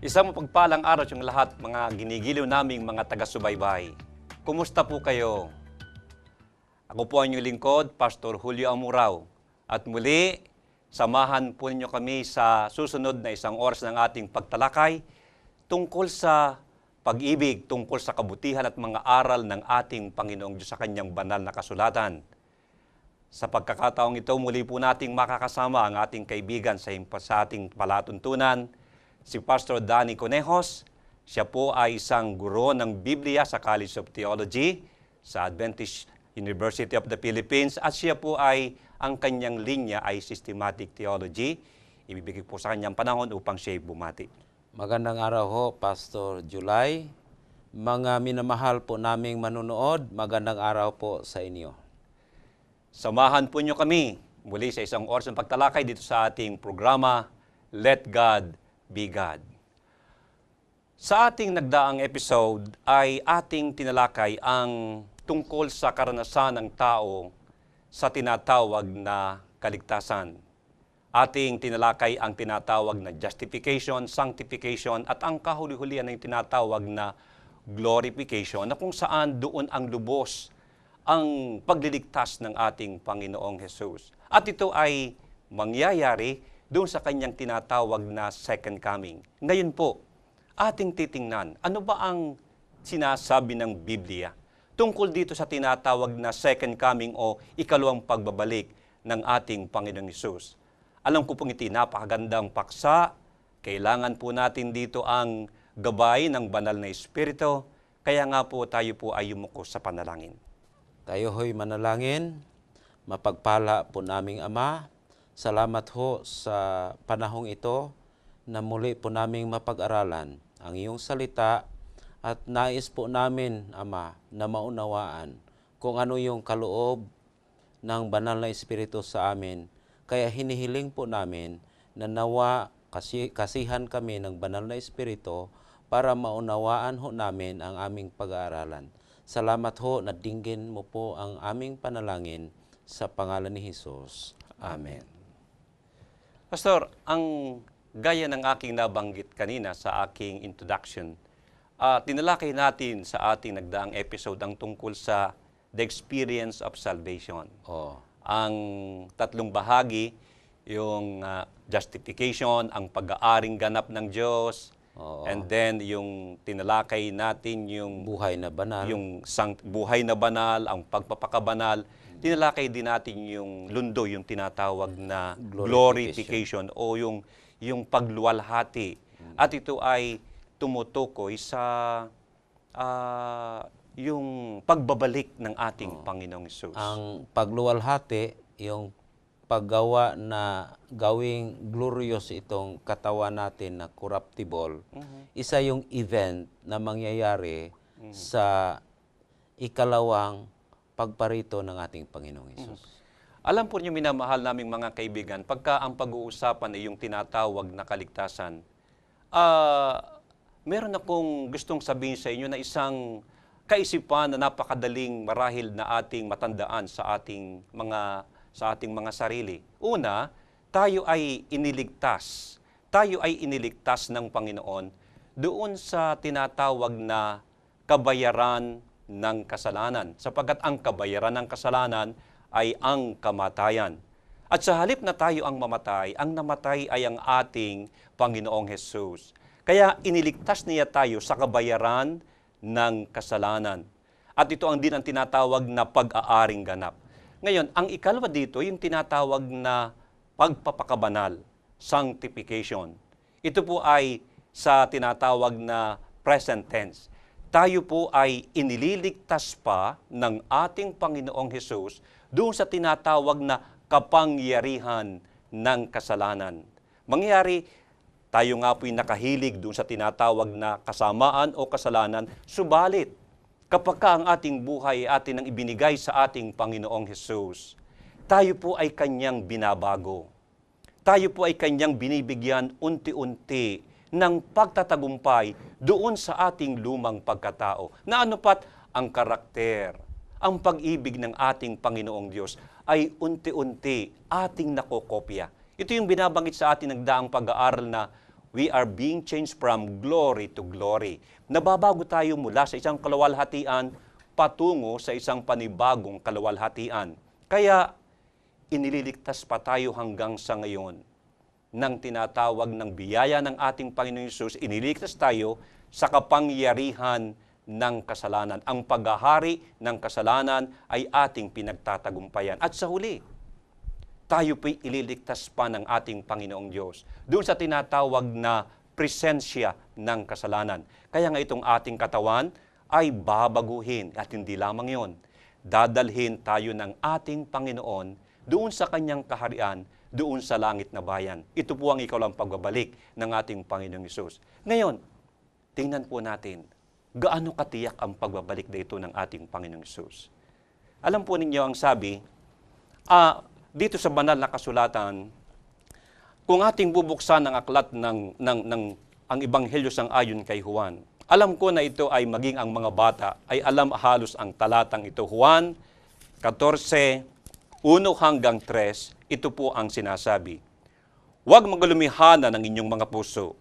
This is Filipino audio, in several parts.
Isang mapagpalang araw yung lahat, mga ginigiliw naming mga taga-subaybay. Kumusta po kayo? Ako po ang inyong lingkod, Pastor Julio Amurao. At muli, samahan po ninyo kami sa susunod na isang oras ng ating pagtalakay tungkol sa pag-ibig, tungkol sa kabutihan at mga aral ng ating Panginoong Diyos sa Kanyang banal na kasulatan. Sa pagkakataong ito, muli po nating makakasama ang ating kaibigan sa ating palatuntunan, si Pastor Danny Conejos. Siya po ay isang guro ng Biblia sa College of Theology sa Adventist University of the Philippines at siya po ay ang kanyang linya ay Systematic Theology. Ibibigay po sa kanyang panahon upang siya bumati. Magandang araw ho, Pastor July. Mga minamahal po naming manunood, magandang araw po sa inyo. Samahan po niyo kami muli sa isang oras ng pagtalakay dito sa ating programa, Let God Be God. Sa ating nagdaang episode ay ating tinalakay ang tungkol sa karanasan ng tao sa tinatawag na kaligtasan. Ating tinalakay ang tinatawag na justification, sanctification at ang kahuli-hulihan ng tinatawag na glorification na kung saan doon ang lubos ang pagliligtas ng ating Panginoong Hesus. At ito ay mangyayari doon sa kanyang tinatawag na second coming. Ngayon po, ating titingnan, ano ba ang sinasabi ng Biblia tungkol dito sa tinatawag na second coming o ikalawang pagbabalik ng ating Panginoong Hesus. Alam ko pong iti napakagandang paksa, kailangan po natin dito ang gabay ng banal na Espiritu, kaya nga po tayo po ay yumuko sa panalangin. Tayo ho'y manalangin, mapagpala po naming Ama. Salamat ho sa panahong ito na muli po naming mapag-aralan ang iyong salita at nais po namin, Ama, na maunawaan kung ano yung kaloob ng banal na Espiritu sa amin. Kaya hinihiling po namin na nawa kasihan kami ng banal na Espiritu para maunawaan ho namin ang aming pag-aaralan. Salamat ho na dinggin mo po ang aming panalangin sa pangalan ni Jesus. Amen. Pastor, ang gaya ng aking nabanggit kanina sa aking introduction, tinalakay natin sa ating nagdaang episode ang tungkol sa the experience of salvation. Ang tatlong bahagi, yung justification, ang pag-aaring ganap ng Diyos, and then yung tinalakay natin yung buhay na banal, yung buhay na banal, ang pagpapakabanal. Tinalakay din natin yung lundo, yung tinatawag na glorification o yung pagluwalhati. At ito ay tumutukoy sa yung pagbabalik ng ating Panginoong Hesus. Ang pagluwalhati, yung paggawa na gawing glorious itong katawan natin na corruptible, isa yung event na mangyayari sa ikalawang pagparito ng ating Panginoong Hesus. Alam po niyo, minamahal naming mga kaibigan, pagka ang pag-uusapan ay yung tinatawag na kaligtasan, meron akong gustong sabihin sa inyo na isang kaisipan na napakadaling marahil na ating matandaan sa ating mga sarili. Una, tayo ay iniligtas. Tayo ay iniligtas ng Panginoon doon sa tinatawag na kabayaran ng kasalanan. Sapagkat ang kabayaran ng kasalanan ay ang kamatayan. At sa halip na tayo ang mamatay, ang namatay ay ang ating Panginoong Hesus. Kaya iniligtas niya tayo sa kabayaran ng kasalanan. At ito ang din ang tinatawag na pag-aaring ganap. Ngayon, ang ikalawa dito, yung tinatawag na pagpapakabanal, sanctification. Ito po ay sa tinatawag na present tense. Tayo po ay inililigtas pa ng ating Panginoong Hesus doon sa tinatawag na kapangyarihan ng kasalanan. Mangyari, tayo nga po'y nakahilig doon sa tinatawag na kasamaan o kasalanan, subalit, kapag ang ating buhay ay atin ang ibinigay sa ating Panginoong Hesus, tayo po ay Kanyang binabago. Tayo po ay Kanyang binibigyan unti-unti ng pagtatagumpay doon sa ating lumang pagkatao. Na ano pat ang karakter, ang pag-ibig ng ating Panginoong Diyos ay unti-unti ating nakokopya. Ito yung binabanggit sa ating nagdaang pag-aaral na We are being changed from glory to glory. Nababago tayo mula sa isang kaluwalhatian patungo sa isang panibagong kaluwalhatian. Kaya, inililigtas pa tayo hanggang sa ngayon ng tinatawag ng biyaya ng ating Panginoon Hesus, iniligtas tayo sa kapangyarihan ng kasalanan. Ang paghahari ng kasalanan ay ating pinagtatagumpayan. At sa huli, tayo po'y ililigtas pa ng ating Panginoong Diyos doon sa tinatawag na presensya ng kasalanan. Kaya nga itong ating katawan ay babaguhin at hindi lamang yon. Dadalhin tayo ng ating Panginoon doon sa kanyang kaharian, doon sa langit na bayan. Ito po ang ikaw lang pagbabalik ng ating Panginoong Hesus. Ngayon, tingnan po natin, gaano katiyak ang pagbabalik dito ng ating Panginoong Hesus. Alam po ninyo ang sabi, dito sa banal na kasulatan, kung ating bubuksan ang aklat ng ang Ebanghelyo sang ayon kay Juan, alam ko na ito ay maging ang mga bata ay alam halos ang talatang ito. Juan 14, 1 hanggang 3, ito po ang sinasabi. Huwag magalumihana ng inyong mga puso.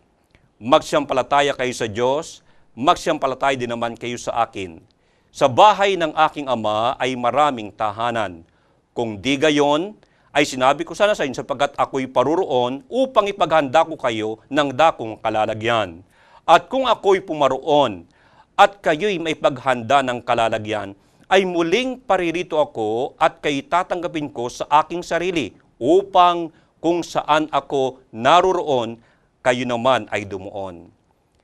Magsiyampalataya kayo sa Diyos, magsiyampalataya din naman kayo sa akin. Sa bahay ng aking ama ay maraming tahanan. Kung di gayon, ay sinabi ko sana sa inyo sapagkat ako'y paruroon upang ipaghanda ko kayo ng dakong kalalagyan. At kung ako'y pumaroon at kayo'y may paghanda ng kalalagyan, ay muling paririto ako at kayo tatanggapin ko sa aking sarili upang kung saan ako naruroon, kayo naman ay dumuon.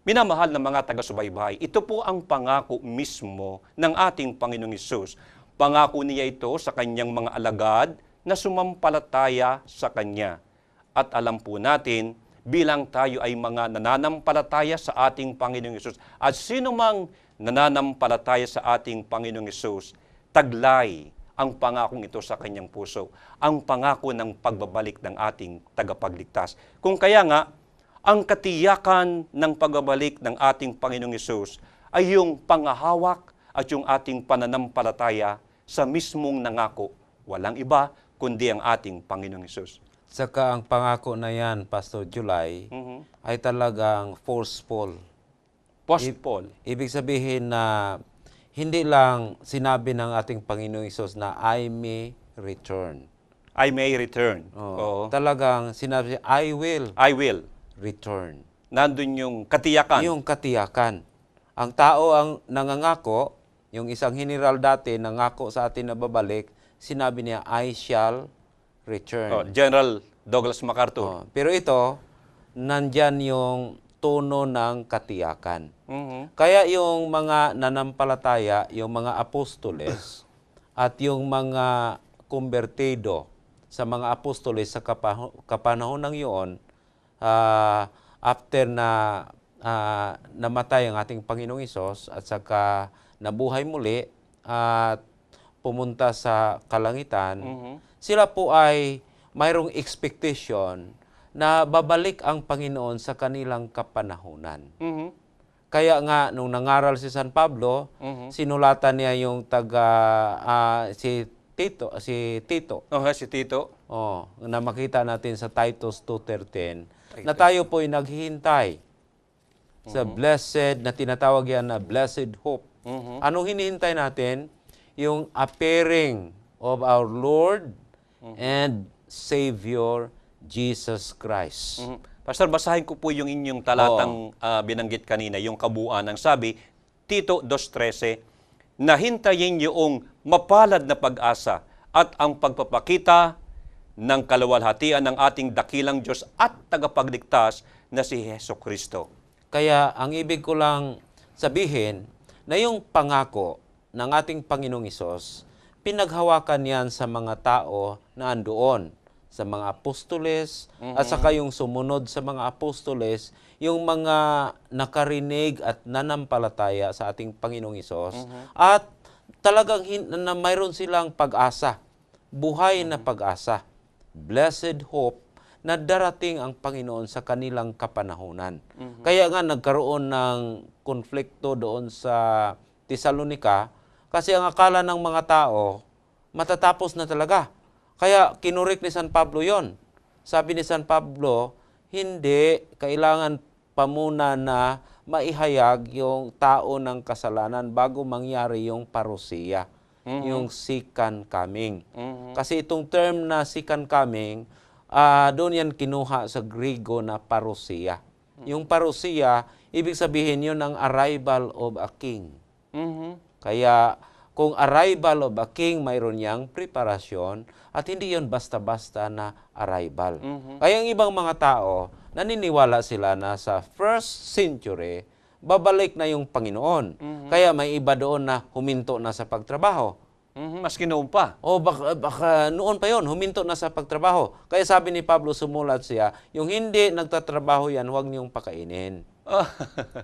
Minamahal na mga taga-subaybay, ito po ang pangako mismo ng ating Panginoong Hesus. Pangako niya ito sa kanyang mga alagad na sumampalataya sa kanya. At alam po natin, bilang tayo ay mga nananampalataya sa ating Panginoong Hesus, at sino mang nananampalataya sa ating Panginoong Hesus, taglay ang pangakong ito sa kanyang puso, ang pangako ng pagbabalik ng ating tagapagligtas. Kung kaya nga, ang katiyakan ng pagbabalik ng ating Panginoong Hesus ay yung pangahawak at yung ating pananampalataya sa mismong nangako. Walang iba kundi ang ating Panginoong Hesus. Saka ang pangako na yan, Pastor July, ay talagang forceful. Postpone. Ibig sabihin na hindi lang sinabi ng ating Panginoong Hesus na I may return. I may return. Oo. Talagang sinabi siya, I will I will. return. Nandun yung katiyakan. Yung katiyakan. Ang tao ang nangangako, yung isang general dati nangako sa atin na babalik, sinabi niya, I shall return. General Douglas MacArthur. Pero ito, nandyan yung tono ng katiyakan. Mhm. Kaya yung mga nanampalataya, yung mga apostoles, at yung mga kumbertido sa mga apostoles sa kapanahon ng iyon, after na namatay ang ating Panginoong Hesus at saka nabuhay muli at pumunta sa kalangitan, sila po ay mayroong expectation na babalik ang Panginoon sa kanilang kapanahunan. Mhm. Kaya nga, nung nangaral si San Pablo, sinulatan niya yung si Tito. Si Tito. Na makita natin sa Titus 2:13, na tayo po'y naghihintay sa blessed, na tinatawag yan na blessed hope. Anong hinihintay natin? Yung appearing of our Lord and Savior, Jesus Christ. Pastor, basahin ko po yung inyong talatang binanggit kanina, yung kabuuan. Ang sabi, Tito 2:13, na hintayin yung mapalad na pag-asa at ang pagpapakita ng kaluwalhatian ng ating dakilang Diyos at tagapagligtas na si Hesus Kristo. Kaya ang ibig ko lang sabihin na yung pangako ng ating Panginoong Hesus, pinaghawakan yan sa mga tao na andoon, sa mga apostoles, at saka yung sumunod sa mga apostoles, yung mga nakarinig at nanampalataya sa ating Panginoong Hesus, at talagang na mayroon silang pag-asa, buhay na pag-asa, blessed hope, na darating ang Panginoon sa kanilang kapanahunan. Kaya nga nagkaroon ng konflikto doon sa Tesalonica, kasi ang akala ng mga tao, matatapos na talaga. Kaya kinurik ni San Pablo yon. Sabi ni San Pablo, Hindi, kailangan pa muna na maihayag yung tao ng kasalanan bago mangyari yung parusiya, yung second coming. Kasi itong term na second coming, doon yan kinuha sa Griego na parusiya. Yung parusiya, ibig sabihin yun ang arrival of a king. Kaya kung arrival of a king, mayroon niyang preparasyon at hindi yon basta-basta na arrival. Kaya ang ibang mga tao, naniniwala sila na sa first century, babalik na yung Panginoon. Kaya may iba doon na huminto na sa pagtrabaho. Maski noon pa. O baka noon pa yon, huminto na sa pagtrabaho. Kaya sabi ni Pablo, sumulat siya, yung hindi nagtatrabaho yan, huwag niyong pakainin.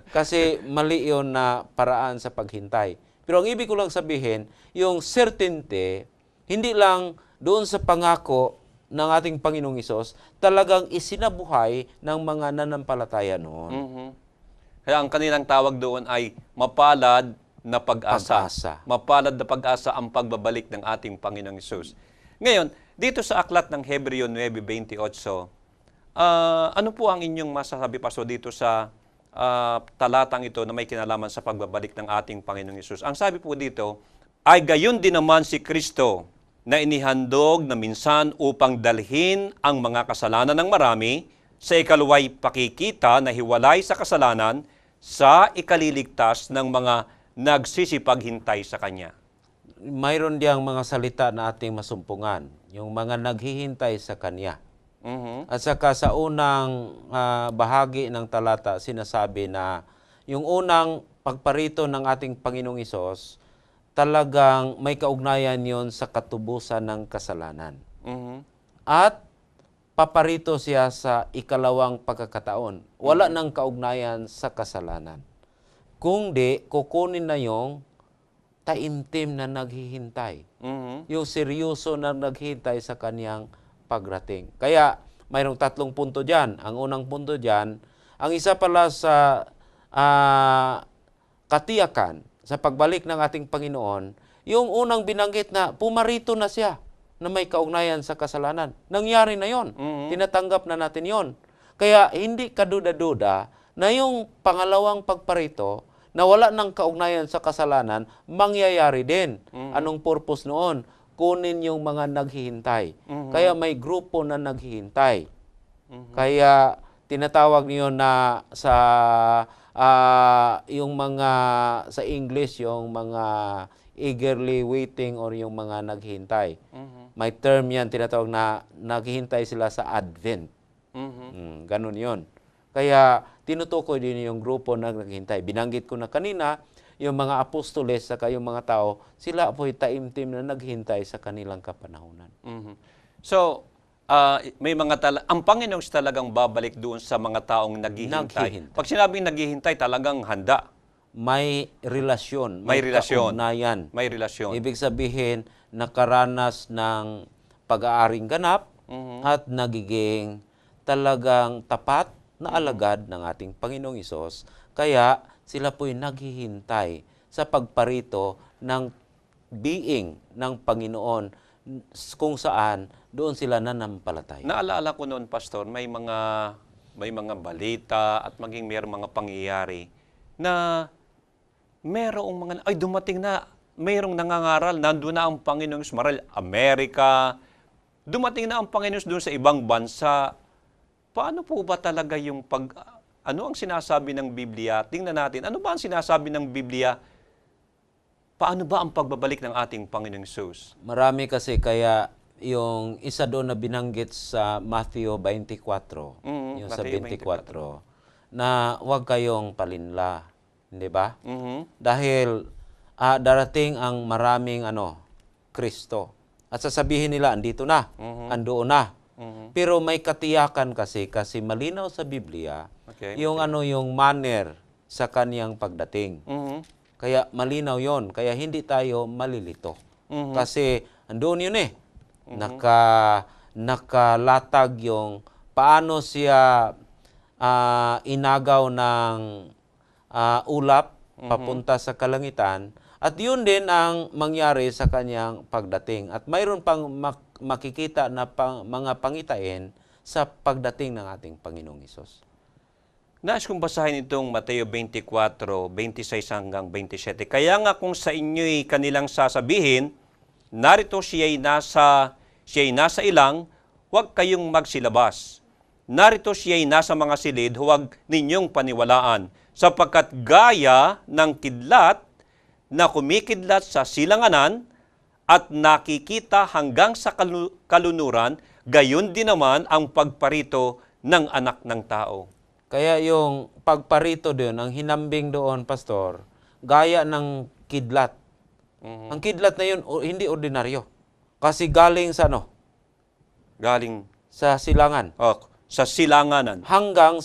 Kasi mali yon na paraan sa paghintay. Pero ang ibig ko lang sabihin, yung certainty, hindi lang doon sa pangako ng ating Panginoong Hesus, talagang isinabuhay ng mga nanampalataya noon. Kaya ang kanilang tawag doon ay mapalad na pag-asa. Pag-asa. Mapalad na pag-asa ang pagbabalik ng ating Panginoong Hesus. Ngayon, dito sa aklat ng Hebreo 9:28, ano po ang inyong masasabi, Pastor, dito sa talatang ito na may kinalaman sa pagbabalik ng ating Panginoong Hesus? Ang sabi po dito, ay gayon din naman si Kristo na inihandog na minsan upang dalhin ang mga kasalanan ng marami sa ikalaway pakikita na hiwalay sa kasalanan sa ikaliligtas ng mga nagsisipaghintay sa Kanya. Mayroon diyang mga salita na ating masumpungan, yung mga naghihintay sa Kanya. At saka sa unang bahagi ng talata, sinasabi na yung unang pagparito ng ating Panginoong Hesus, talagang may kaugnayan yon sa katubusan ng kasalanan. At paparito siya sa ikalawang pagkakataon. Wala nang kaugnayan sa kasalanan. Kung di, kukunin na yung taimtim na naghihintay. Yung seryoso na naghihintay sa kaniyang pagrating. Kaya mayroong 3 punto dyan. Ang unang punto dyan, ang isa pala sa katiyakan sa pagbalik ng ating Panginoon, yung unang binanggit na pumarito na siya na may kaugnayan sa kasalanan. Nangyari na yon. Tinatanggap na natin yon. Kaya hindi kaduda-duda na yung pangalawang pagparito na wala ng kaugnayan sa kasalanan, mangyayari din. Anong purpose noon? Kunin yung mga naghihintay. Kaya may grupo na naghihintay. Kaya tinatawag niyo na sa yung mga sa English, yung mga eagerly waiting or yung mga naghihintay. May term yan, tinatawag na naghihintay sila sa Advent. Ganun yon. Kaya tinutukoy din yung grupo na naghihintay. Binanggit ko na kanina, yung mga apostoles saka yung mga tao, sila po'y taimtim na naghihintay sa kanilang kapanahunan. So, may mga ang Panginoon talagang babalik doon sa mga taong naghihintay. Pag sinabing naghihintay, talagang handa. May relasyon. May relasyon. Kaugnayan. May relasyon. Ibig sabihin, nakaranas ng pag-aaring ganap at nagiging talagang tapat na alagad ng ating Panginoong Hesus. Kaya sila po'y naghihintay sa pagparito ng being ng Panginoon kung saan doon sila nanampalataya. Naalala ko noon, Pastor, may mga balita at maging mayroong mga pangyayari na mayroong mga, dumating na, mayroong nangangaral, nandun na ang Panginoon sa Amerika, dumating na ang Panginoon doon sa ibang bansa. Paano po ba talaga yung ano ang sinasabi ng Biblia? Tingnan natin, ano ba ang sinasabi ng Biblia? Paano ba ang pagbabalik ng ating Panginoong Hesus? Marami kasi, kaya yung isa doon na binanggit sa Matthew 24, yung sa 24, na huwag kayong palinla, hindi ba? Dahil darating ang maraming Kristo. At sasabihin nila, andito na, andoon na. Pero may katiyakan kasi malinaw sa Biblia, yung yung manner sa kaniyang pagdating. Kaya malinaw yon. Kaya hindi tayo malilito. Kasi andoon yun nakalatag yung paano siya inagaw ng ulap papunta sa kalangitan. At yun din ang mangyari sa kanyang pagdating. At mayroon pang makikita na mga pangitain sa pagdating ng ating Panginoong Hesus. Nais kong basahin itong Mateo 24, 26 hanggang 27. Kaya nga kung sa inyo'y kanilang sasabihin, narito siya'y nasa ilang, huwag kayong magsilabas. Narito siya'y nasa mga silid, huwag ninyong paniwalaan, sapagkat gaya ng kidlat na kumikidlat sa silanganan at nakikita hanggang sa kalunuran, gayon din naman ang pagparito ng anak ng tao. Kaya yung pagparito doon, ang hinambing doon, Pastor, gaya ng kidlat. Ang kidlat na yun, hindi ordinaryo. Kasi galing sa ano? Galing Sa silangan. sa silanganan Hanggang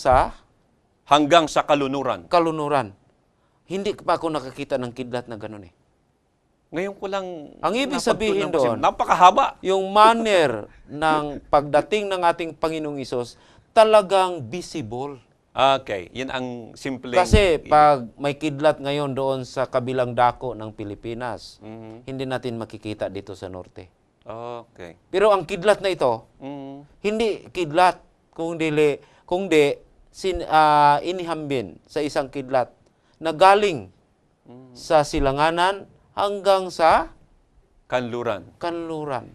sa kalunuran. kalunuran. Hindi pa ako nakakita ng kidlat na gano'n eh. Ngayon ko lang Ang ibig napagtunan sabihin kasi doon, napakahaba. yung manner ng pagdating ng ating Panginoong Isos, talagang visible. Okay, yun ang simpleng... Kasi pag may kidlat ngayon doon sa kabilang dako ng Pilipinas, hindi natin makikita dito sa norte. Okay. Pero ang kidlat na ito, hindi kidlat, kundi inihambin sa isang kidlat na galing sa silanganan hanggang sa kanluran.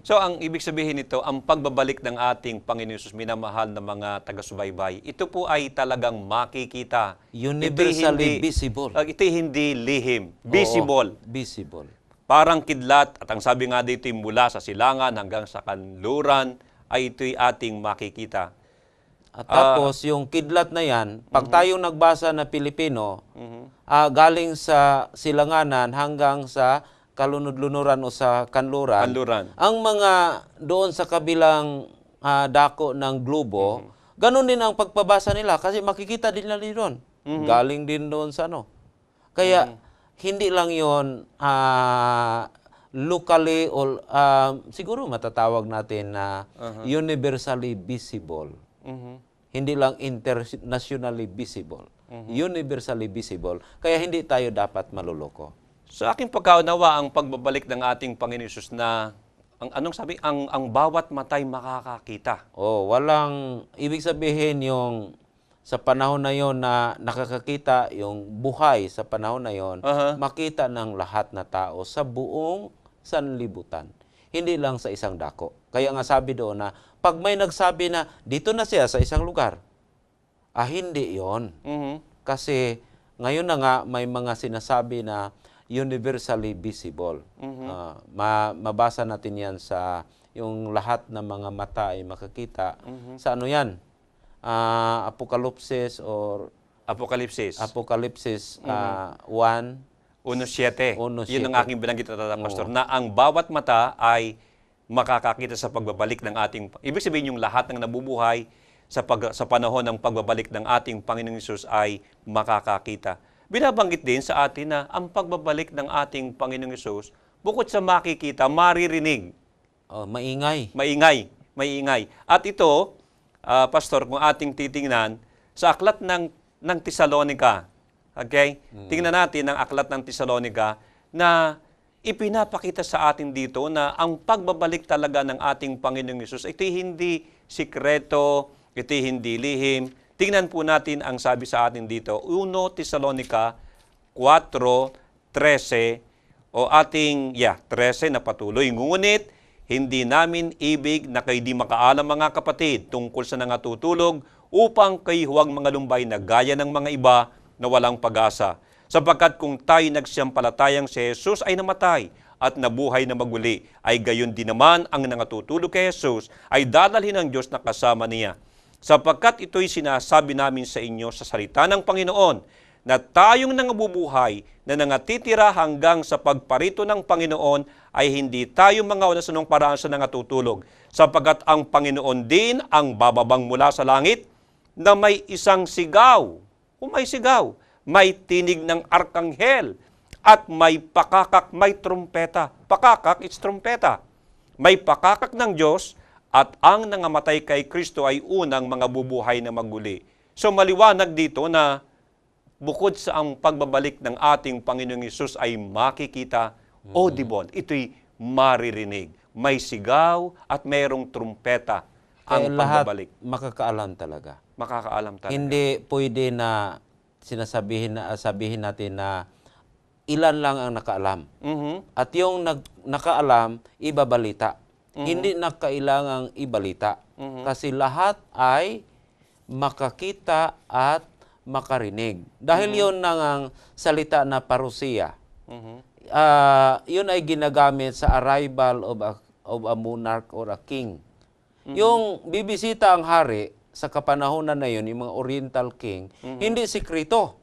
So, ang ibig sabihin nito, ang pagbabalik ng ating Panginoon Hesus, minamahal na mga taga-subaybay, ito po ay talagang makikita. Universally visible. Ito hindi lihim. Visible. Oo, visible. Parang kidlat, at ang sabi nga dito, mula sa silangan hanggang sa kanluran, ay ito'y ating makikita. At tapos, yung kidlat na yan, pag tayong nagbasa na Pilipino, galing sa silanganan hanggang sa kalunod-lunuran o sa kanluran, ang mga doon sa kabilang dako ng globo, ganun din ang pagpabasa nila kasi makikita din nila doon. Galing din doon sa ano. Kaya, hindi lang yon locally or siguro matatawag natin na universally visible. Hindi lang internationally visible. Universally visible. Kaya hindi tayo dapat maluloko. Sa aking pagkaunawa, ang pagbabalik ng ating Panginoon Hesus na, ang bawat matay makakakita. Walang, ibig sabihin yung sa panahon na yon na nakakakita, yung buhay sa panahon na yon, makita ng lahat na tao sa buong sanlibutan. Hindi lang sa isang dako. Kaya nga sabi doon na, pag may nagsabi na, dito na siya sa isang lugar, hindi yon. Kasi ngayon na nga, may mga sinasabi na universally visible. Mabasa natin yan sa yung lahat ng mga mata ay makakita. Sa ano yan? Apokalipsis or Apokalipsis. 1:7. 1:7. Yun ang aking binanggit na Pastor, na ang bawat mata ay makakakita sa pagbabalik ng ating... Ibig sabihin yung lahat ng nabubuhay sa panahon ng pagbabalik ng ating Panginoong Hesus ay makakakita. Binabanggit din sa atin na ang pagbabalik ng ating Panginoong Hesus, bukod sa makikita, maririnig. Maingay. Maingay. At ito, Pastor, kung ating titingnan, sa aklat ng Tesalonica, okay? Tingnan natin ang aklat ng Tesalonica na ipinapakita sa atin dito na ang pagbabalik talaga ng ating Panginoong Hesus, ito hindi sikreto, ito hindi lihim. Tingnan po natin ang sabi sa atin dito, 1 Tesalonica 4:13 o 13 na patuloy. Ngunit, hindi namin ibig na kayo di makaalam mga kapatid tungkol sa nangatutulog upang kayo huwag mga lumbay na gaya ng mga iba na walang pag-asa. Sapagkat kung tayo nagsiyampalatayang si Jesus ay namatay at nabuhay na maguli, ay gayon din naman ang nangatutulog kay Jesus ay dadalhin ng Diyos na kasama niya. Sapagkat ito'y sinasabi namin sa inyo sa salita ng Panginoon, na tayong nangabubuhay na nangatitira hanggang sa pagparito ng Panginoon ay hindi tayo mga wala sa nung paraan sa nangatutulog. Sapagkat ang Panginoon din ang bababang mula sa langit na may isang sigaw. Kung may sigaw, may tinig ng arkanghel at may pakakak, may trumpeta. Pakakak is trumpeta. May pakakak ng Diyos at ang nangamatay kay Kristo ay unang mga bubuhay na maguli. So maliwanag dito na bukod sa ang pagbabalik ng ating Panginoong Hesus ay makikita, audible, ito'y maririnig. May sigaw at mayroong trumpeta. Kaya ang lahat pagbabalik. makakaalam talaga. Makakaalam talaga. Hindi pwede na sabihin natin na ilan lang ang nakaalam. Mhm. At yung nakaalam, ibabalita. Hindi na kailangang ibalita. Kasi lahat ay makakita at makarinig. Dahil yun nang ang salita na parusiya. Mhm. Yun ay ginagamit sa arrival of a monarch or a king. Yung bibisita ang hari sa kapanahonan na yun, yung mga Oriental king, hindi sikrito.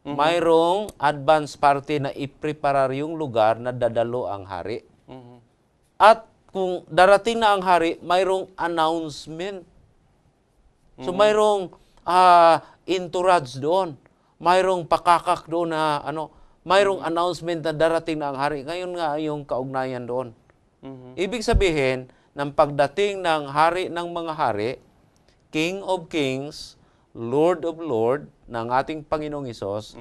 Mayroong advance party na ipreparar yung lugar na dadalo ang hari. Mhm. At kung darating na ang hari, mayroong announcement. So mayroong entourage doon. Mayroong pakakak doon na mayroong announcement na darating na ang hari. Ngayon nga yung kaugnayan doon. Mhm. Ibig sabihin, ng pagdating ng hari ng mga hari, King of Kings, Lord of Lord, ng ating Panginoong Hesus,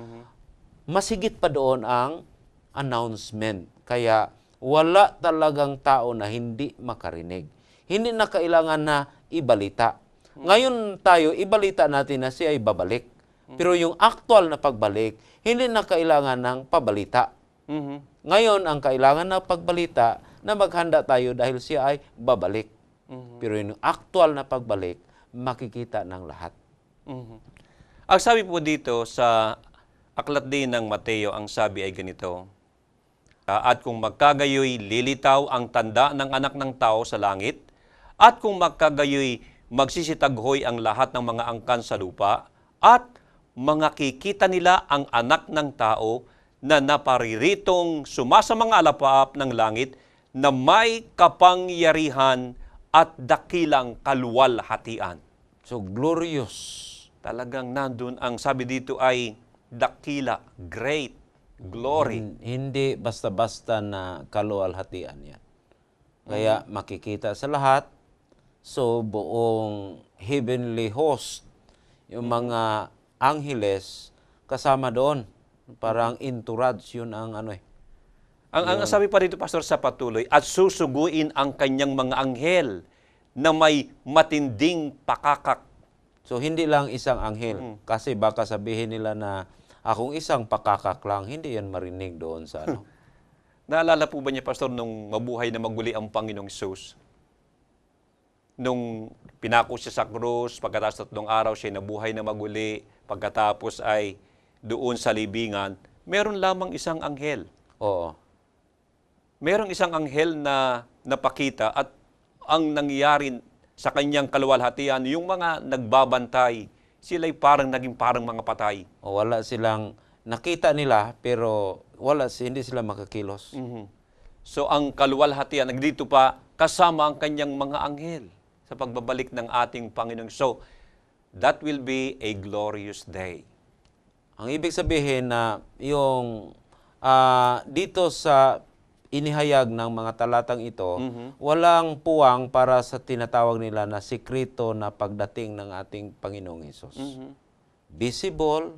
masigit pa doon ang announcement. Kaya wala talagang tao na hindi makarinig. Hindi na kailangan na ibalita. Ngayon tayo, ibalita natin na siya ay babalik. Pero yung actual na pagbalik, hindi na kailangan ng pabalita. Mhm. Ngayon, ang kailangan na pagbalita na maghanda tayo dahil siya ay babalik. Pero yung actual na pagbalik, makikita ng lahat. Mhm. Ang sabi po dito sa aklat din ng Mateo, ang sabi ay ganito, at kung magkagayoy lilitaw ang tanda ng anak ng tao sa langit, at kung magkagayoy magsisitaghoy ang lahat ng mga angkan sa lupa, at makikita nila ang anak ng tao na napariritong sa mga alapaap ng langit na may kapangyarihan at dakilang kaluwalhatian. So, glorious. Talagang nandun ang sabi dito ay dakila, great, glory. Hindi basta-basta na kaluwalhatian yan. Kaya makikita sa lahat, so buong heavenly host, yung mga angheles, kasama doon. Parang entourage, yun ang Ang sabi pa dito, Pastor, sa patuloy, at susuguin ang kanyang mga anghel na may matinding pakakak. So, hindi lang isang anghel. Kasi baka sabihin nila na akong isang pakakak lang, hindi yan marinig doon sa Naalala po ba niya, Pastor, nung mabuhay na maguli ang Panginoong Hesus? Nung pinako siya sa krus, pagkatapos 3 araw siya nabuhay na maguli, pagkatapos ay doon sa libingan, meron lamang isang anghel. Oo. Merong isang anghel na napakita at ang nangyari sa kanyang kaluwalhatian, yung mga nagbabantay, sila'y naging parang mga patay. O wala silang, nakita nila, pero hindi sila makakilos. Mhm. So ang kaluwalhatian, nagdito pa, kasama ang kanyang mga anghel sa pagbabalik ng ating Panginoon. So, that will be a glorious day. Ang ibig sabihin na yung dito sa inihayag ng mga talatang ito, walang puwang para sa tinatawag nila na sikrito na pagdating ng ating Panginoong Hesus. Visible,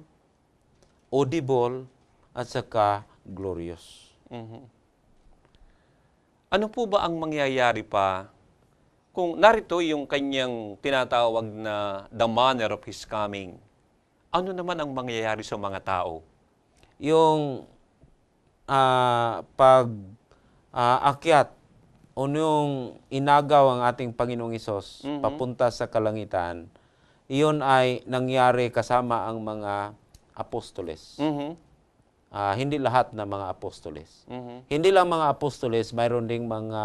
audible, at saka glorious. Ano po ba ang mangyayari pa kung narito yung kanyang tinatawag na the manner of His coming? Ano naman ang mangyayari sa mga tao? Yung akyat o yung inagaw ang ating Panginoong Hesus papunta sa kalangitan, iyon ay nangyari kasama ang mga apostoles. Hindi lahat na mga apostoles. Hindi lang mga apostoles, mayroon ding mga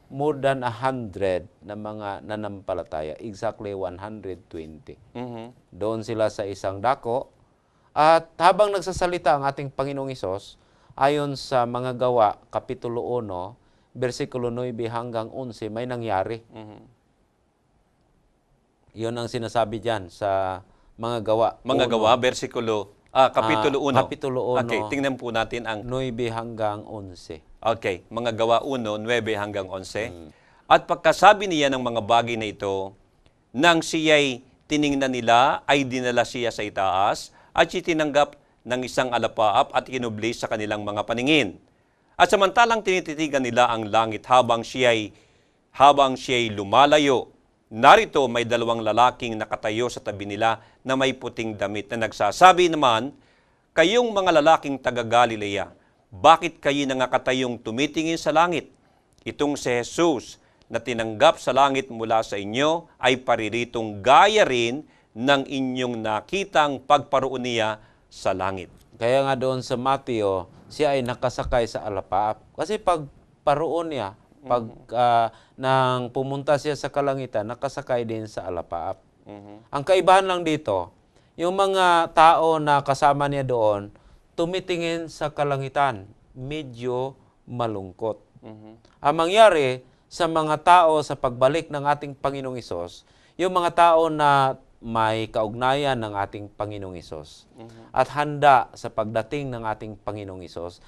more than 100 na mga nanampalataya. Exactly 120. Doon sila sa isang dako. At habang nagsasalita ang ating Panginoong Hesus, ayon sa mga gawa, Kapitulo 1, versikulo 9 hanggang 11, may nangyari. Iyon ang sinasabi dyan sa mga gawa. Mga gawa, Kapitulo 1. Kapitulo 1. Okay, tingnan po natin ang 9 hanggang 11. Okay, mga gawa 1, 9 hanggang 11. At pagkasabi niya ng mga bagay na ito, nang siya'y tiningnan nila, ay dinala siya sa itaas, at siya tinanggap ng isang alapaap at inubli sa kanilang mga paningin. At samantalang tinititigan nila ang langit habang siya'y lumalayo, Narito may dalawang lalaking nakatayo sa tabi nila na may puting damit na nagsasabi naman, "Kayong mga lalaking taga-Galilea, bakit kayo nangakatayong tumitingin sa langit? Itong si Jesus na tinanggap sa langit mula sa inyo ay pariritong gaya rin ng inyong nakitang pagparoon niya sa langit." Kaya nga doon sa Mateo, siya ay nakasakay sa alapaap. Kasi pag paroon niya, pag nang pumunta siya sa kalangitan, nakasakay din sa alapaap. Ang kaibahan lang dito, yung mga tao na kasama niya doon, tumitingin sa kalangitan, medyo malungkot. Ang mangyari sa mga tao sa pagbalik ng ating Panginoong Hesus, yung mga tao na may kaugnayan ng ating Panginoong Hesus at handa sa pagdating ng ating Panginoong Hesus,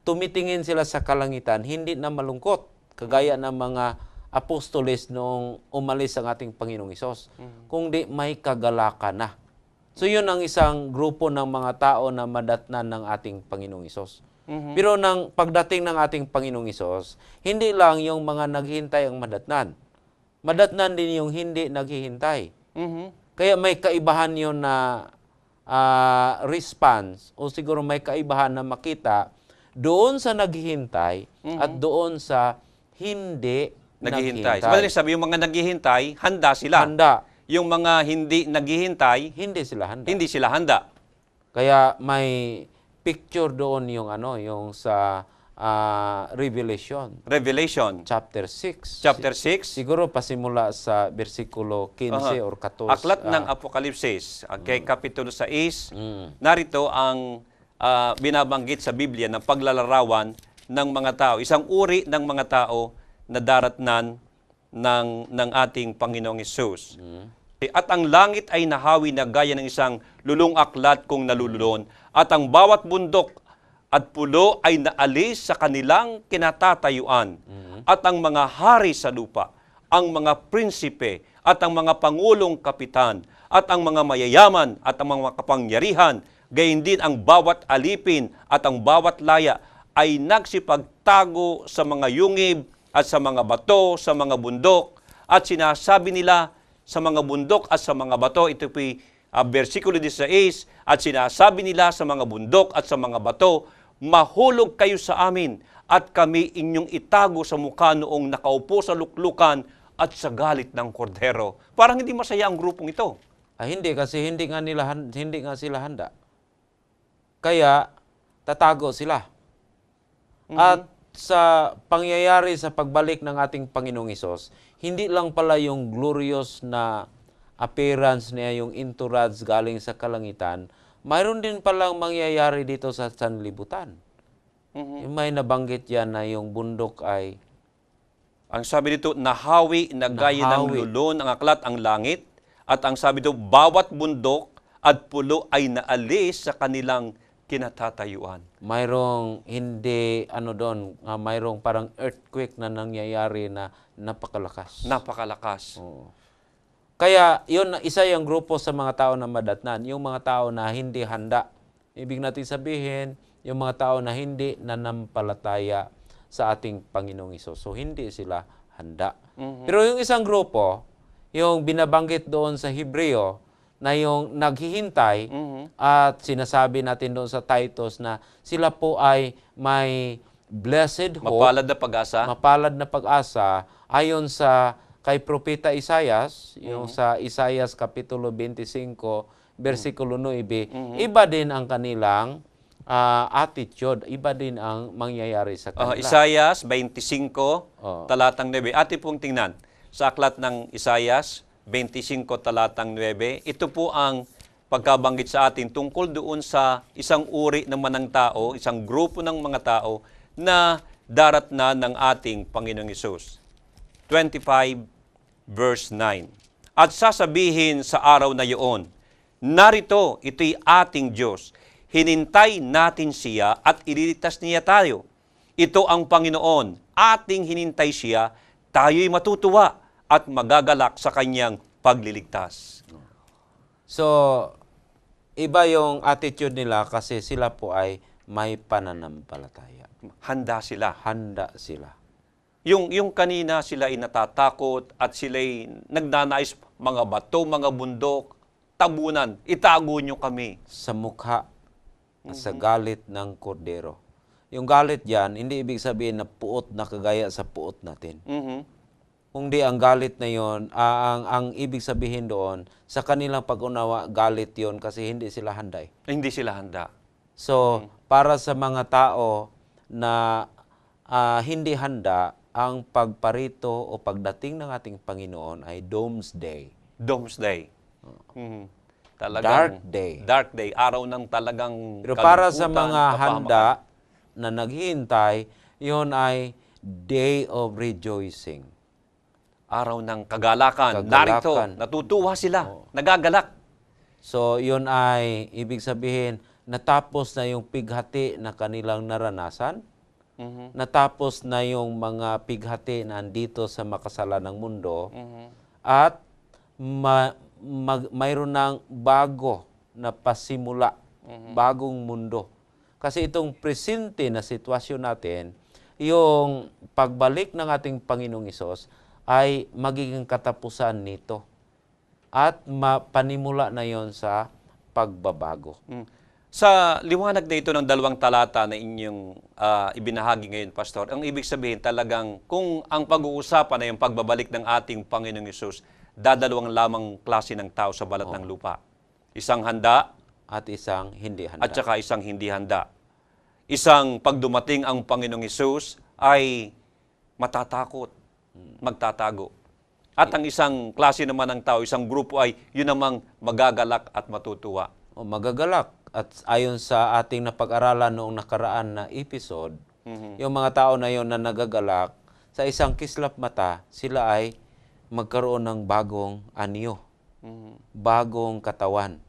tumitingin sila sa kalangitan, hindi na malungkot, kagaya ng mga apostoles noong umalis ang ating Panginoong Hesus, kundi may kagalakan na. So yun ang isang grupo ng mga tao na madatnan ng ating Panginoong Hesus. Pero nang pagdating ng ating Panginoong Hesus, hindi lang yung mga naghihintay ang madatnan. Madatnan din yung hindi naghihintay. Kaya may kaibahan yun na response o siguro may kaibahan na makita doon sa naghihintay at doon sa hindi naghihintay. Sa madaling sabi, yung mga naghihintay, handa sila. Handa. Yung mga hindi naghihintay, Hindi sila handa. hindi sila handa. Kaya may picture doon yung yung sa Revelation chapter 6. Chapter 6. Siguro pasimula sa bersikulo 15 or 14. Aklat ng Apokalipsis, kay Kapitulo 6, narito ang binabanggit sa Biblia ng paglalarawan ng mga tao. Isang uri ng mga tao na daratnan ng ating Panginoong Hesus. At ang langit ay nahawi na gaya ng isang lulong aklat kung nalululon, at ang bawat bundok at pulo ay naalis sa kanilang kinatatayuan. At ang mga hari sa lupa, ang mga prinsipe, at ang mga pangulong kapitan, at ang mga mayayaman, at ang mga kapangyarihan, gayon din ang bawat alipin at ang bawat laya ay nagsipagtago sa mga yungib at sa mga bato, sa mga bundok, at sinasabi nila sa mga bundok at sa mga bato, ito po'y versikulo 16, at sinasabi nila sa mga bundok at sa mga bato, "Mahulog kayo sa amin, at kami inyong itago sa mukha noong nakaupo sa luklukan at sa galit ng kordero." Parang hindi masaya ang grupong ito. Hindi kasi hindi nga sila handa. Kaya tatago sila. At sa pangyayari sa pagbalik ng ating Panginoong Hesus, hindi lang pala yung glorious na appearance niya, yung entourage galing sa kalangitan, mayroon din palang mangyayari dito sa sanlibutan. Yung may nabanggit yan na yung bundok ay Ang sabi dito, nahawi na gaya ng Nahawi. lulon ang aklat ang langit, at ang sabi dito, bawat bundok at pulo ay naalis sa kanilang kinatatayuan. mayroong hindi, mayroong parang earthquake na nangyayari na napakalakas. Napakalakas. Oo. Kaya yun, isa yung grupo sa mga tao na madatnan, yung mga tao na hindi handa. Ibig natin sabihin, yung mga tao na hindi nanampalataya sa ating Panginoong Hesus. So, hindi sila handa. Pero yung isang grupo, yung binabanggit doon sa Hebreo, na yung naghihintay at sinasabi natin doon sa Titus na sila po ay may blessed hope, Mapalad na pag-asa. mapalad na pag-asa ayon sa kay Propeta Isaias, yung sa Isaias Kapitulo 25, versikulo 9, iba din ang kanilang attitude, iba din ang mangyayari sa kanila. Isaias 25, Oh. talatang 9. Atin pong tingnan sa aklat ng Isaias 25, talatang 9. Ito po ang pagkabanggit sa atin tungkol doon sa isang uri ng manang tao, isang grupo ng mga tao na daratnan ng ating Panginoong Hesus. 25 verse 9. At sasabihin sa araw na iyon, narito, ito'y ating Diyos. Hinintay natin siya at ililigtas niya tayo. Ito ang Panginoon, ating hinintay siya, tayo'y matutuwa at magagalak sa kanyang pagliligtas. So, iba yung attitude nila kasi sila po ay may pananampalataya. Handa sila. Handa sila. Yung kanina sila ay natatakot at sila ay nagnanais mga bato, mga bundok, tabunan, itago nyo kami. Sa mukha, sa galit ng kordero. Yung galit yan, hindi ibig sabihin na puot na kagaya sa puot natin. Mhm. Kundi ang galit na yon, ang ibig sabihin doon, sa kanilang pag-unawa, galit yon kasi hindi sila handay. Hindi sila handa. So, para sa mga tao na hindi handa, ang pagparito o pagdating ng ating Panginoon ay doomsday. Doomsday. Mhm. Dark day. Dark day. Araw ng talagang Pero para sa kalungkutan, mga kapahamakan. handa na naghihintay, yon ay day of rejoicing. Araw ng kagalakan. Kagalakan. Narito, natutuwa sila. Nagagalak. So, yun ay ibig sabihin, natapos na yung pighati na kanilang naranasan, Mhm. natapos na yung mga pighati na andito sa makasalanang mundo, Mhm. at mayroon ng bago na pasimula, bagong mundo. Kasi itong presente na sitwasyon natin, yung pagbalik ng ating Panginoong Hesus ay magiging katapusan nito. At panimula na yon sa pagbabago. Mm. Sa liwanag na ito ng 2 talata na inyong ibinahagi ngayon, Pastor, ang ibig sabihin talagang kung ang pag-uusapan ay ang pagbabalik ng ating Panginoong Hesus, dadalawang lamang klase ng tao sa balat ng lupa. Isang handa At isang hindi handa. at saka isang hindi handa. Isang pagdumating ang Panginoong Hesus ay matatakot, magtatago. At ang isang klase naman ng tao, isang grupo ay yun namang magagalak at matutuwa. O magagalak. At ayon sa ating napag-aralan noong nakaraan na episode, yung mga tao na yon na nagagalak, sa isang kislap mata, sila ay magkaroon ng bagong anyo, bagong katawan.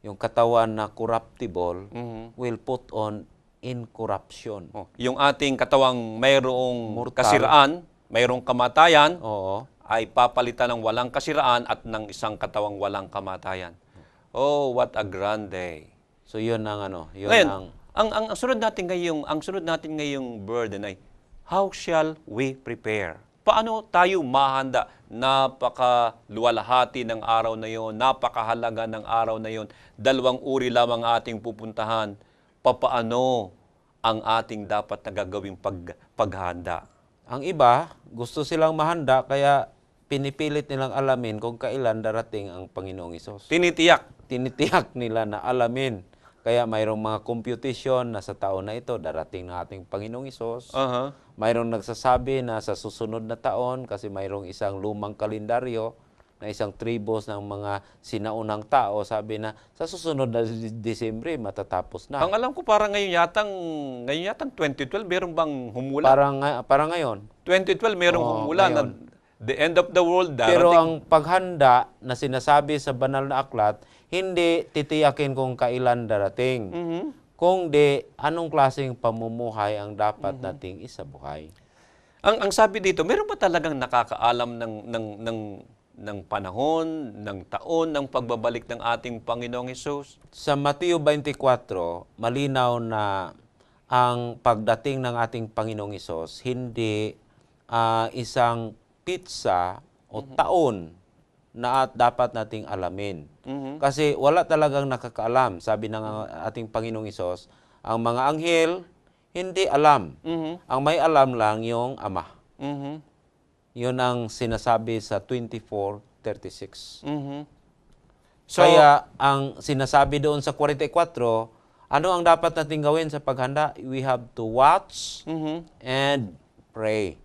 Yung katawan na corruptible will put on incorruption. Oh, yung ating katawang mayroong Mortal. kasiraan, mayroong kamatayan, Oo. ay papalitan ng walang kasiraan at ng isang katawang walang kamatayan. Oh, what a grand day. So yun ang yun Ngayon, ang ang sunod natin ngayong burden ay, how shall we prepare? Paano tayo mahanda? Napakaluwalhati ng araw na yon, napakahalaga ng araw na yon. 2 uri lamang ating pupuntahan. Papaano ang ating dapat na gagawing paghanda? ang iba gusto silang mahanda kaya pinipilit nilang alamin kung kailan darating ang Panginoong Hesus. Tinitiyak. Tinitiyak nila na alamin. Kaya mayroong mga computation na sa taon na ito darating na ating Panginoong Hesus. Aha. Mayroong nagsasabi na sa susunod na taon kasi mayroong isang lumang kalendaryo na isang tribos ng mga sinaunang tao, sabi na sa susunod na Disyembre matatapos na. Ang alam ko parang ngayon yatang 2012 meron bang humula? Parang ngayon. 2012 merong humula na ngayon. the end of the world darating. Pero ang paghanda na sinasabi sa banal na aklat, hindi titiyakin kung kailan darating. Kung di, anong klaseng pamumuhay ang dapat nating isabuhay. Ang sabi dito, meron ba talagang nakakaalam ng panahon, ng taon, ng pagbabalik ng ating Panginoong Hesus? Sa Mateo 24, malinaw na ang pagdating ng ating Panginoong Hesus, hindi isang pizza o taon na dapat nating alamin. Kasi wala talagang nakakaalam. Sabi ng ating Panginoong Hesus, ang mga anghel, hindi alam. Ang may alam lang yung Ama. Yun ang sinasabi sa 24:36. So, Kaya ang sinasabi doon sa 44, ano ang dapat natin gawin sa paghanda? We have to watch and pray.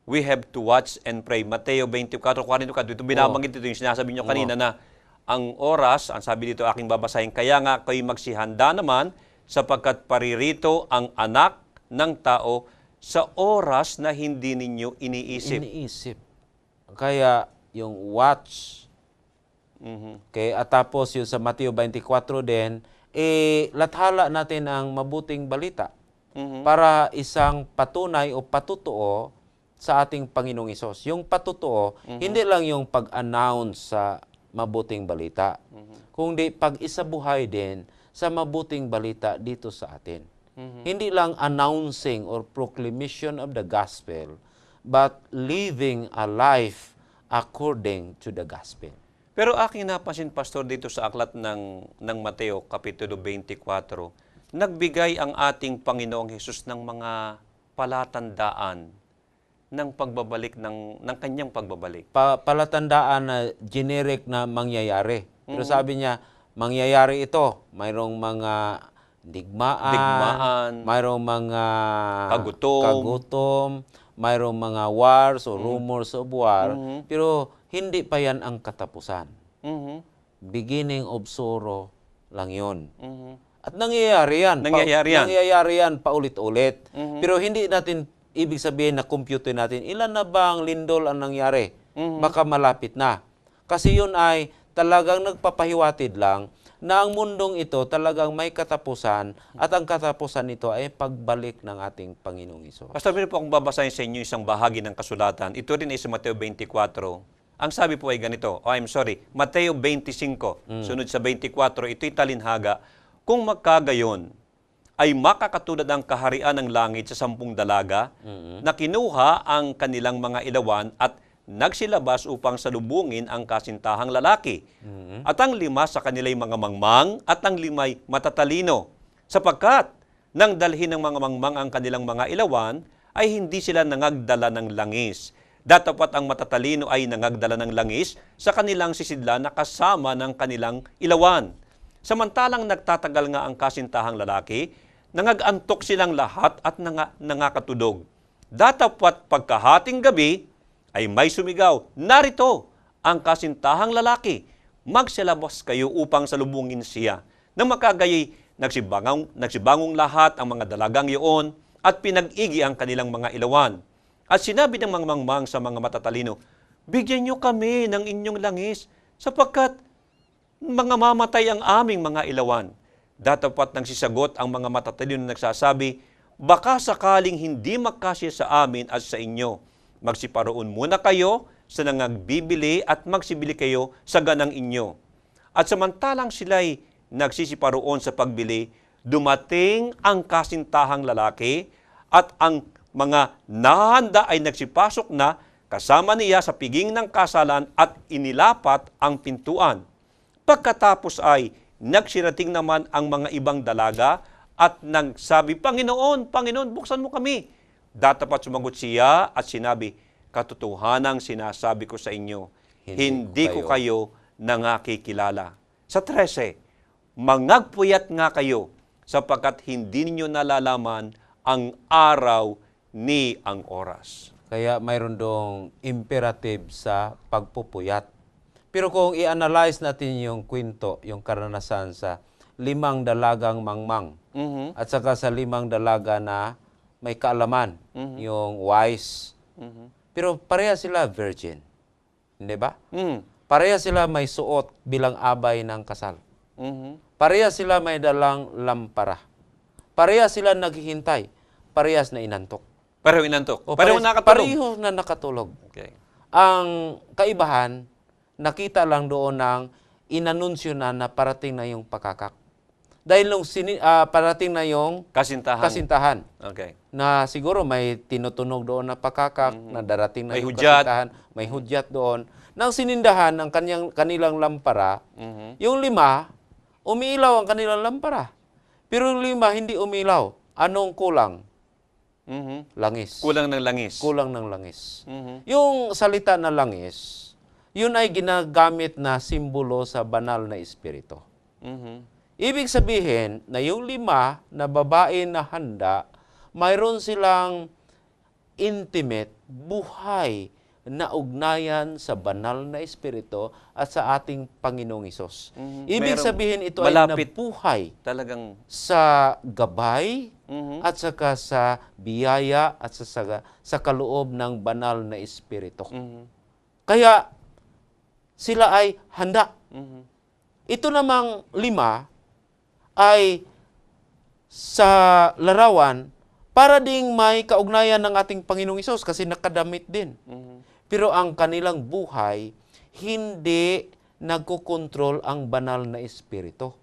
we have to watch and pray. Mateo 24:44, dito binabanggit ito yung sinasabi nyo kanina na ang oras, ang sabi dito aking babasahin, kaya nga kayo magsihanda naman sapagkat paririto ang anak ng tao sa oras na hindi ninyo iniisip. Iniisip. Kaya yung watch, at tapos yung sa Mateo 24 din, lathala natin ang mabuting balita para isang patunay o patutuo sa ating Panginoong Hesus. Yung patutuo, hindi lang yung pag-announce sa mabuting balita, kundi pag-isabuhay din sa mabuting balita dito sa atin. Hindi lang announcing or proclamation of the gospel, but living a life according to the gospel. Pero aking napansin, Pastor, dito sa aklat ng Mateo, Kapitulo 24, nagbigay ang ating Panginoong Hesus ng mga palatandaan ng pagbabalik, ng kanyang pagbabalik. Palatandaan na generic na mangyayari. Pero sabi niya, mangyayari ito. Mayroong mga digmaan, mayroong mga kagutom, mayroong mga wars o rumors of war. Pero hindi pa yan ang katapusan. Beginning of sorrow lang yun. At nangyayari yan. Nangyayari yan paulit-ulit. Pero hindi natin ibig sabihin na compute natin, ilan na bang lindol ang nangyari? Baka malapit na. Kasi yun ay talagang nagpapahiwatid lang na ang mundong ito talagang may katapusan at ang katapusan nito ay pagbalik ng ating Panginoong Hesus. Pastor, meron po akong babasahin sa inyo isang bahagi ng kasulatan. Ito rin ay sa Mateo 24. Ang sabi po ay ganito, Mateo 25, sunod sa 24, ito'y talinhaga, kung magkagayon, ay makakatulad ang kaharian ng langit sa 10 dalaga na kinuha ang kanilang mga ilawan at nagsilabas upang salubungin ang kasintahang lalaki. At ang 5 sa kanila'y mga mangmang at ang 5 matatalino. Sapagkat nang dalhin ng mga mangmang ang kanilang mga ilawan, ay hindi sila nangagdala ng langis. Datapat ang matatalino ay nangagdala ng langis sa kanilang sisidlan na kasama ng kanilang ilawan. Samantalang nagtatagal nga ang kasintahang lalaki, nangagantok silang lahat at nangakatudog. Datapat pagkahating gabi, ay may sumigaw, narito ang kasintahang lalaki, magsilabas kayo upang salubungin siya. Nang makagayay, nagsibangong lahat ang mga dalagang iyon at pinag-igi ang kanilang mga ilawan. At sinabi ng mga mangmang sa mga matatalino, bigyan niyo kami ng inyong langis sapagkat mga mamatay ang aming mga ilawan. Datapat nang sisagot ang mga matatalino na nagsasabi, baka sakaling hindi magkasya sa amin at sa inyo, magsiparoon muna kayo sa nangagbibili at magsibili kayo sa ganang inyo. At samantalang sila'y nagsisiparoon sa pagbili, dumating ang kasintahang lalaki at ang mga nahanda ay nagsipasok na kasama niya sa piging ng kasalan at inilapat ang pintuan. Pagkatapos ay nagsirating naman ang mga ibang dalaga at nagsabi, Panginoon, Panginoon, buksan mo kami. Datapat sumagot siya at sinabi, katotohanang sinasabi ko sa inyo, hindi ko kayo nangakikilala. Sa 13, mangagpuyat nga kayo sapagkat hindi ninyo nalalaman ang araw ni ang oras. Kaya mayroon dong imperative sa pagpupuyat. Pero kung i-analyze natin yung kwento, yung karanasan sa 5 dalagang mangmang at saka sa 5 dalaga na may kaalaman, yung wise. Pero pareha sila virgin. Hindi ba? Pareha sila may suot bilang abay ng kasal. Pareha sila may dalang lampara. Pareha sila naghihintay. Parehas na inantok. Pareho inantok. Pareho nakatulog. Pareho na nakatulog. Okay. Ang kaibahan, nakita lang doon ng inanunsyo na parating na yung pakakak. Dahil nung parating na yung kasintahan. Okay. Na siguro may tinutunog doon na pakakak, na darating na May yung hudyat. kasintahan, may hudyat doon. Nang sinindahan ng kanilang lampara, yung 5, umiilaw ang kanilang lampara. Pero yung 5, hindi umilaw. Anong kulang? Langis. Kulang ng langis. Kulang ng langis. Yung salita na langis, yun ay ginagamit na simbolo sa banal na espiritu. Ibig sabihin na yung 5 na babae na handa, mayroon silang intimate, buhay na ugnayan sa banal na espiritu at sa ating Panginoong Hesus. Ibig sabihin ito malapit, ay nabuhay talagang sa gabay at saka sa biyaya at sa kaloob ng banal na espiritu. Kaya sila ay handa. Ito namang 5 ay sa larawan para ding may kaugnayan ng ating Panginoong Hesus kasi nakadamit din. Pero ang kanilang buhay, hindi nagkokontrol ang banal na espiritu.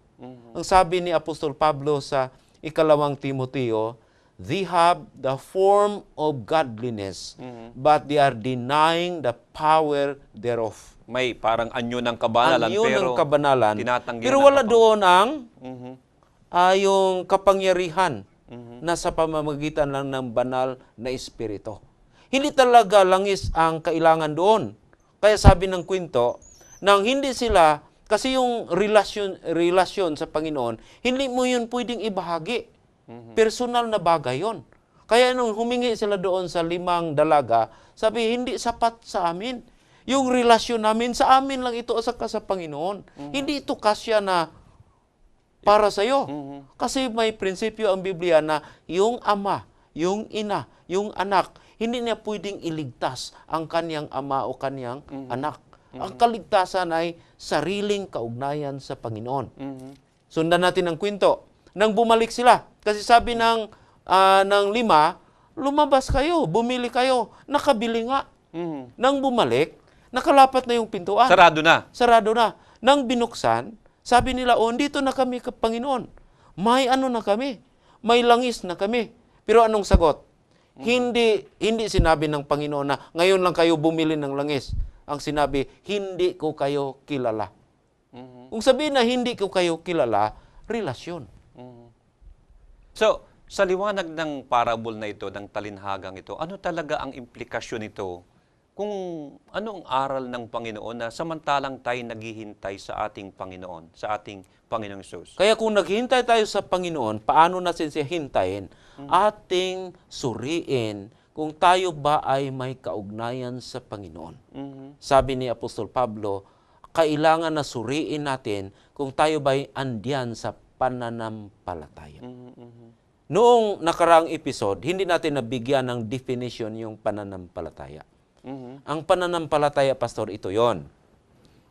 Ang sabi ni Apostol Pablo sa ikalawang Timoteo, they have the form of godliness, but they are denying the power thereof. May parang anyo ng kabanalan, Anyo pero ng kabanalan, tinatanggihan pero ng wala doon ang Mhm. yung kapangyarihan na sa pamamagitan lang ng banal na espiritu. Hindi talaga langis ang kailangan doon. Kaya sabi ng kwento, nang hindi sila, kasi yung relasyon sa Panginoon, hindi mo yun pwedeng ibahagi. Personal na bagay yun. Kaya nung humingi sila doon sa 5 dalaga, sabi, hindi sapat sa amin. Yung relasyon namin, sa amin lang ito asaka sa Panginoon. Hindi ito kasya na para sa iyo. Kasi may prinsipyo ang Biblia na yung ama, yung ina, yung anak, hindi niya pwedeng iligtas ang kanyang ama o kanyang anak. Ang kaligtasan ay sariling kaugnayan sa Panginoon. Sundan natin ang kwento. Nang bumalik sila, kasi sabi ng 5, lumabas kayo, bumili kayo, nakabili nga. Nang bumalik, nakalapat na yung pintuan. Sarado na. Sarado na. Nang binuksan, sabi nila, dito na kami, Panginoon. May ano na kami. May langis na kami. Pero anong sagot? Hindi sinabi ng Panginoon na ngayon lang kayo bumili ng langis. Ang sinabi, hindi ko kayo kilala. Kung sabihin na hindi ko kayo kilala, relasyon. So, sa liwanag ng parable na ito, ng talinhagang ito, ano talaga ang implikasyon nito? Kung ano ang aral ng Panginoon na samantalang tayo naghihintay sa ating Panginoon, sa ating Panginoong Hesus? Kaya kung naghihintay tayo sa Panginoon, paano natin siya hintayin? Ating suriin kung tayo ba ay may kaugnayan sa Panginoon. Sabi ni Apostol Pablo, kailangan na suriin natin kung tayo ba ay andiyan sa pananampalataya. Noong nakaraang episode, hindi natin nabigyan ng definition yung pananampalataya. Ang pananampalataya, Pastor, ito yon.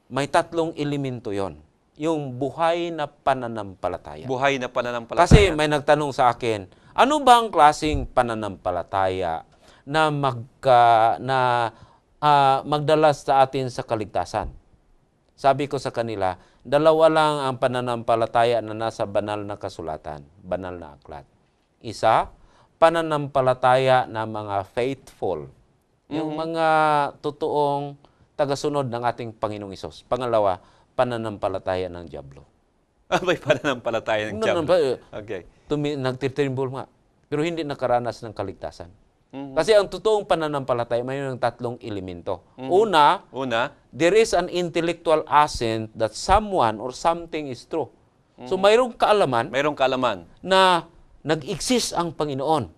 May 3 elemento yon. Yung buhay na pananampalataya. Buhay na pananampalataya. Kasi may nagtanong sa akin, ano ba ang klaseng pananampalataya na magdala sa atin sa kaligtasan? Sabi ko sa kanila, 2 lang ang pananampalataya na nasa banal na kasulatan, banal na aklat. Isa, pananampalataya na mga faithful, yung mga totoong tagasunod ng ating Panginoong Hesus. Pangalawa, pananampalataya ng diablo. May pananampalataya ng Diablo. Okay. Nagtitrimbol nga, pero hindi nakaranas ng kaligtasan. Kasi ang totoong pananampalataya, mayroon ng 3 elemento. Una, there is an intellectual assent that someone or something is true. So mayroong kaalaman na nag-exist ang Panginoon.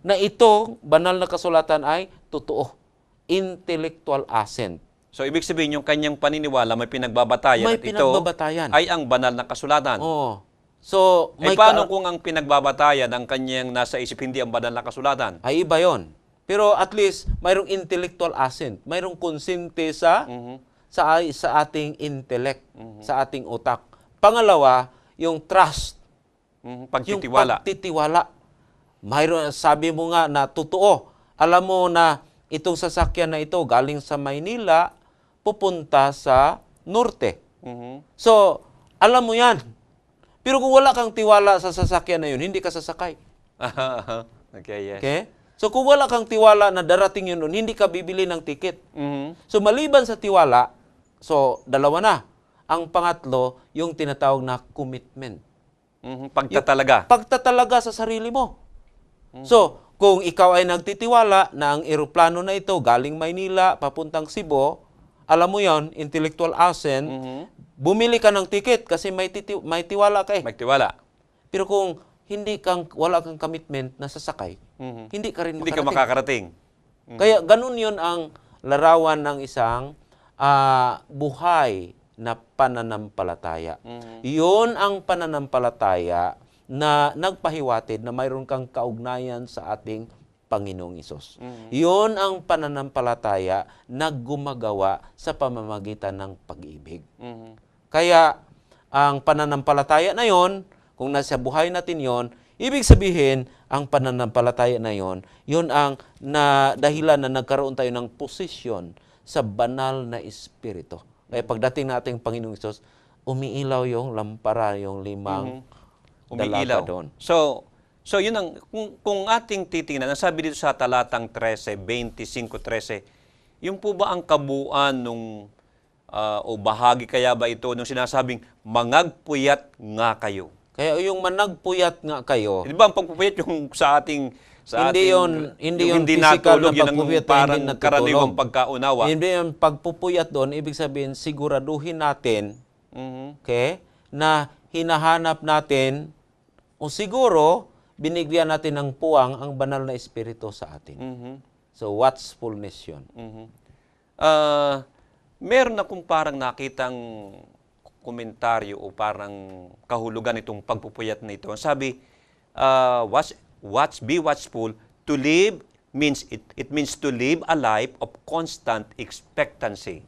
Na ito, banal na kasulatan ay totoo. Intellectual assent. So ibig sabihin yung kanyang paniniwala may pinagbabatayan May at pinagbabatayan. ito ay ang banal na kasulatan. Oo. So, Paano kung ang pinagbabatayan ng kanyang nasa isip hindi ang banal na kasulatan? ay iba yon. Pero at least mayroong intellectual assent, mayroong konsente sa ating intellect, sa ating utak. Pangalawa, yung trust, Pagtitiwala. yung pagtitiwala. Mayroon, sabi mo nga na totoo. Alam mo na itong sasakyan na ito galing sa Maynila pupunta sa norte. So, alam mo yan. Pero kung wala kang tiwala sa sasakyan na yun, hindi ka sasakay. Okay, yes. Okay? So kung wala kang tiwala na darating yun, hindi ka bibili ng ticket. So maliban sa tiwala, so 2 na. Ang pangatlo, yung tinatawag na commitment. Pagtatalaga. Pagtatalaga sa sarili mo. So, kung ikaw ay nagtitiwala na ang eroplano na ito galing Maynila, papuntang Cebu, alam mo yon, intellectual assent, bumili ka ng ticket kasi may tiwala ka eh. May tiwala. Pero kung wala kang commitment na sasakay, hindi ka rin Hindi ka makakarating. Kaya ganun yun ang larawan ng isang buhay na pananampalataya. Yun ang pananampalataya na nagpahiwatig na mayroon kang kaugnayan sa ating Panginoong Hesus. Yun ang pananampalataya na gumagawa sa pamamagitan ng pag-ibig. Kaya ang pananampalataya na yon, kung nasa buhay natin yon, ibig sabihin, ang pananampalataya na yon, yun ang dahilan na nagkaroon tayo ng posisyon sa banal na espiritu. Kaya pagdating na ating Panginoong Hesus, umiilaw yung lampara, yung 5 dalaga doon. So yun ang, kung ating titingnan, ang sabi dito sa talatang 13, 25-13, yung po ba ang kabuuan nung, o bahagi kaya ba ito nung sinasabing, mangagpuyat nga kayo? Kaya yung managpuyat nga kayo, Di ba ang pagpupuyat yung sa ating, hindi yung yun physical natulog, na yun ang pagpupuyat na parang hindi natutulog. karaniwang pagkaunawa. Hindi yung pagpupuyat doon, ibig sabihin, siguraduhin natin, Mhm. okay, na hinahanap natin, o siguro, binigyan natin ng puwang ang banal na espiritu sa atin. Mhm. So, watchfulness yun. Mhm. Meron akong parang nakitang komentaryo o parang kahulugan itong pagpupuyat na ito. Sabi, be watchful. To live means, it means to live a life of constant expectancy.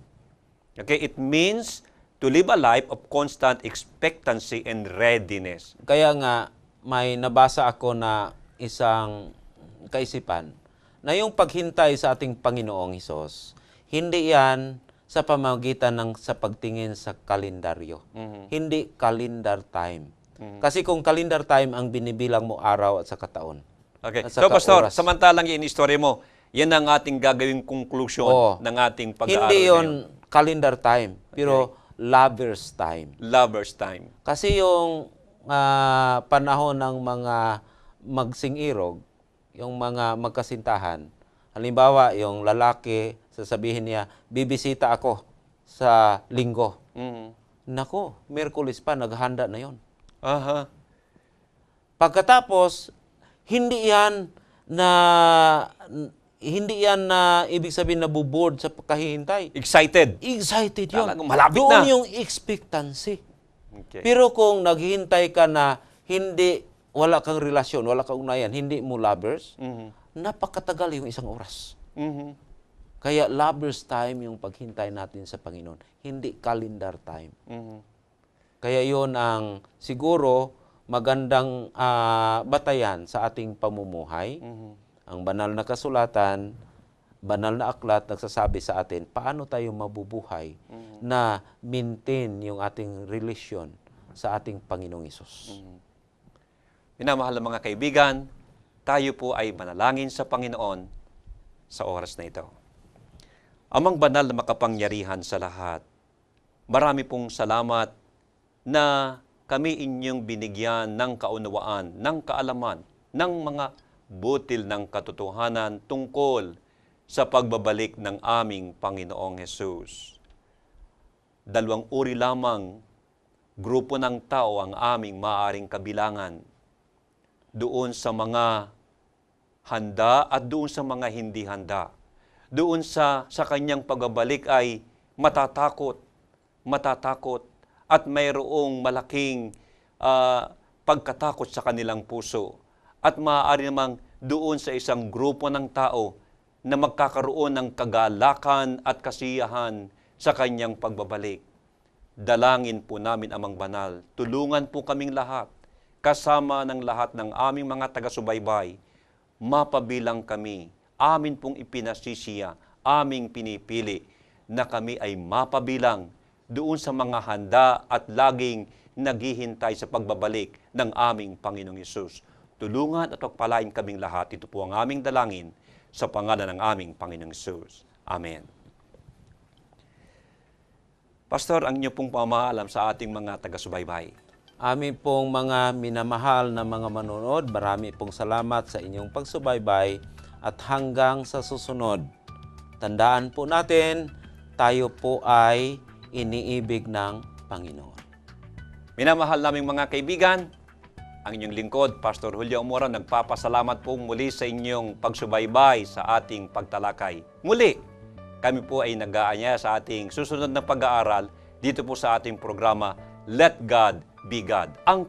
Okay, it means to live a life of constant expectancy and readiness. Kaya nga, may nabasa ako na isang kaisipan na yung paghintay sa ating Panginoong Hesus, hindi yan sa pamamagitan ng sa pagtingin sa kalendaryo. Hindi calendar time. Kasi kung calendar time ang binibilang mo araw at saka taon. Okay. At So, saka Pastor, oras. samantalang in-story mo, yan ang ating gagawing conclusion Oo. ng ating pag-aaral Hindi yon ngayon. calendar time, pero lover's time. Lover's time. Kasi yung panahon ng mga magsing-irog, yung mga magkasintahan, halimbawa, yung lalaki, sasabihin niya, bibisita ako sa linggo. Mhm. Nako, Miyerkules pa, naghanda na yon. Aha. Pagkatapos, hindi yan na ibig sabihin nabuboard sa pagkahihintay. Excited. Excited yun. Talagang malapit Doon na. yung expectancy. Okay. Pero kung naghihintay ka na wala kang relasyon, wala kang ugnayan, hindi mo lovers, Mhm. napakatagal yung isang oras. Mhm. Kaya lovers time yung paghintay natin sa Panginoon, hindi calendar time. Mhm. Kaya yun ang siguro magandang batayan sa ating pamumuhay. Mhm. Ang banal na kasulatan, banal na aklat nagsasabi sa atin paano tayo mabubuhay na maintain yung ating relasyon sa ating Panginoong Hesus. Minamahal na mga kaibigan, tayo po ay manalangin sa Panginoon sa oras na ito. Amang banal na makapangyarihan sa lahat, marami pong salamat na kami inyong binigyan ng kaunawaan, ng kaalaman, ng mga butil ng katotohanan tungkol sa pagbabalik ng aming Panginoong Hesus. Dalawang uri lamang, grupo ng tao ang aming maaring kabilangan. Doon sa mga handa at doon sa mga hindi handa. Doon sa kanyang pagbabalik ay matatakot at mayroong malaking pagkatakot sa kanilang puso. At maaari namang doon sa isang grupo ng tao na magkakaroon ng kagalakan at kasiyahan sa kanyang pagbabalik. Dalangin po namin, Amang Banal, tulungan po kaming lahat, kasama ng lahat ng aming mga taga-subaybay, mapabilang kami, amin pong ipinasisiya, aming pinipili, na kami ay mapabilang doon sa mga handa at laging naghihintay sa pagbabalik ng aming Panginoong Hesus. Tulungan at pagpalain kaming lahat. Ito po ang aming dalangin sa pangalan ng aming Panginoong Hesus. Amen. Pastor, ang inyo pong pamaalam sa ating mga taga-subaybay. Amin pong mga minamahal na mga manonood, marami pong salamat sa inyong pagsubaybay at hanggang sa susunod. Tandaan po natin, tayo po ay iniibig ng Panginoon. Minamahal naming mga kaibigan, ang inyong lingkod, Pastor Julio Umora, nagpapasalamat po muli sa inyong pagsubaybay sa ating pagtalakay. Muli, kami po ay nag-aanyaya sa ating susunod na pag-aaral dito po sa ating programa, Let God Be God. Ang